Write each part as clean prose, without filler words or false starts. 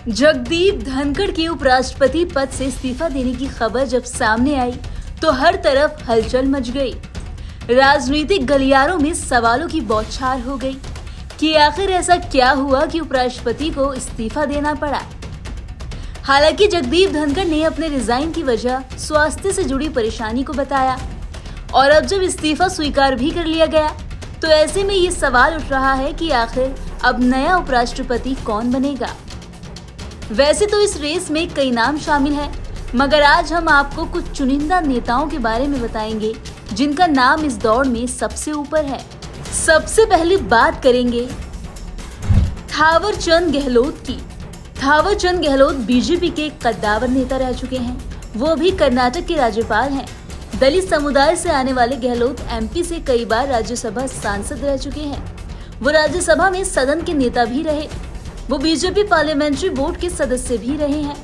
जगदीप धनखड़ के उपराष्ट्रपति पद से इस्तीफा देने की खबर जब सामने आई तो हर तरफ हलचल मच गई। राजनीतिक गलियारों में सवालों की बौछार हो गई कि आखिर ऐसा क्या हुआ कि उपराष्ट्रपति को इस्तीफा देना पड़ा। हालांकि जगदीप धनखड़ ने अपने रिजाइन की वजह स्वास्थ्य से जुड़ी परेशानी को बताया और अब जब इस्तीफा स्वीकार भी कर लिया गया तो ऐसे में ये सवाल उठ रहा है कि आखिर अब नया उपराष्ट्रपति कौन बनेगा। वैसे तो इस रेस में कई नाम शामिल हैं, मगर आज हम आपको कुछ चुनिंदा नेताओं के बारे में बताएंगे जिनका नाम इस दौड़ में सबसे ऊपर है। सबसे पहले बात करेंगे थावर चंद गहलोत की। थावर चंद गहलोत बीजेपी के कद्दावर नेता रह चुके हैं। वो भी कर्नाटक के राज्यपाल हैं। दलित समुदाय से आने वाले गहलोत एमपी से कई बार राज्यसभा सांसद रह चुके हैं। वो राज्यसभा में सदन के नेता भी रहे। वो बीजेपी पार्लियामेंट्री बोर्ड के सदस्य भी रहे हैं।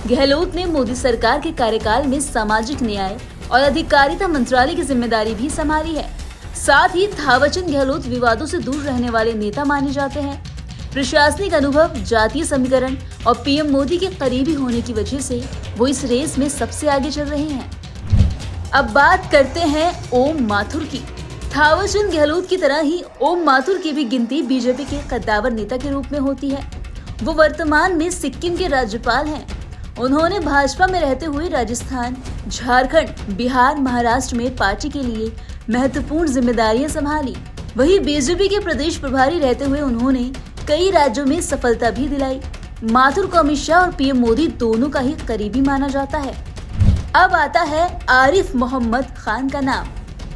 गहलोत ने मोदी सरकार के कार्यकाल में सामाजिक न्याय और अधिकारिता मंत्रालय की जिम्मेदारी भी संभाली है। साथ ही थावरचंद गहलोत विवादों से दूर रहने वाले नेता माने जाते हैं। प्रशासनिक अनुभव, जातीय समीकरण और पीएम मोदी के करीबी होने की वजह से वो इस रेस में सबसे आगे चल रहे हैं। अब बात करते हैं ओम माथुर की। थावरचंद गहलोत की तरह ही ओम माथुर की भी गिनती बीजेपी के कद्दावर नेता के रूप में होती है। वो वर्तमान में सिक्किम के राज्यपाल हैं। उन्होंने भाजपा में रहते हुए राजस्थान, झारखंड, बिहार, महाराष्ट्र में पार्टी के लिए महत्वपूर्ण जिम्मेदारियां संभाली। वहीं बीजेपी के प्रदेश प्रभारी रहते हुए उन्होंने कई राज्यों में सफलता भी दिलाई। माथुर को अमित शाह और पीएम मोदी दोनों का ही करीबी माना जाता है। अब आता है आरिफ मोहम्मद खान का नाम।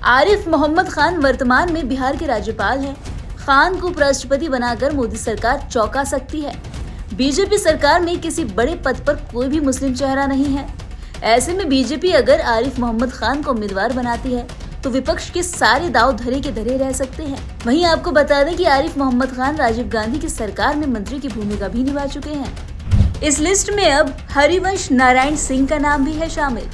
आरिफ मोहम्मद खान वर्तमान में बिहार के राज्यपाल हैं। खान को उपराष्ट्रपति बनाकर मोदी सरकार चौंका सकती है। बीजेपी सरकार में किसी बड़े पद पर कोई भी मुस्लिम चेहरा नहीं है। ऐसे में बीजेपी अगर आरिफ मोहम्मद खान को उम्मीदवार बनाती है तो विपक्ष के सारे दांव धरे के धरे रह सकते हैं। वहीं आपको बता दें कि आरिफ मोहम्मद खान राजीव गांधी की सरकार में मंत्री की भूमिका भी निभा चुके हैं। इस लिस्ट में अब हरिवंश नारायण सिंह का नाम भी है शामिल।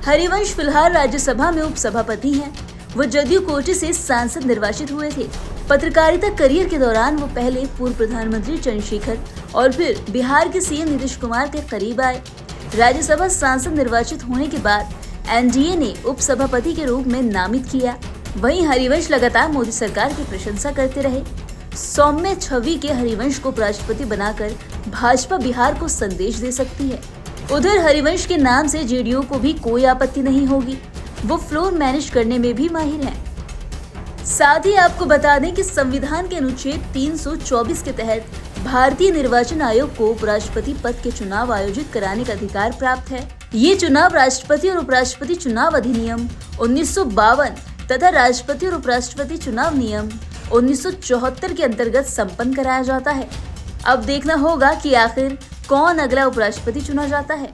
हरिवंश फिलहाल राज्यसभा में उपसभापति हैं। वो जदयू कोटे से सांसद निर्वाचित हुए थे। पत्रकारिता करियर के दौरान वो पहले पूर्व प्रधानमंत्री चंद्रशेखर और फिर बिहार के सीएम नीतीश कुमार के करीब आए। राज्यसभा सांसद निर्वाचित होने के बाद एनडीए ने उपसभापति के रूप में नामित किया। वहीं हरिवंश लगातार मोदी सरकार की प्रशंसा करते रहे। सौम्य छवि के हरिवंश को उपराष्ट्रपति बनाकर भाजपा बिहार को संदेश दे सकती है। उधर हरिवंश के नाम से जेडीयू को भी कोई आपत्ति नहीं होगी। वो फ्लोर मैनेज करने में भी माहिर हैं। साथ ही आपको बता दें कि संविधान के अनुच्छेद 324 के तहत भारतीय निर्वाचन आयोग को उपराष्ट्रपति पद के चुनाव आयोजित कराने का अधिकार प्राप्त है। ये चुनाव राष्ट्रपति और उपराष्ट्रपति चुनाव अधिनियम 1952 तथा राष्ट्रपति और उपराष्ट्रपति चुनाव नियम 1974 के अंतर्गत संपन्न कराया जाता है। अब देखना होगा कि आखिर कौन अगला उपराष्ट्रपति चुना जाता है।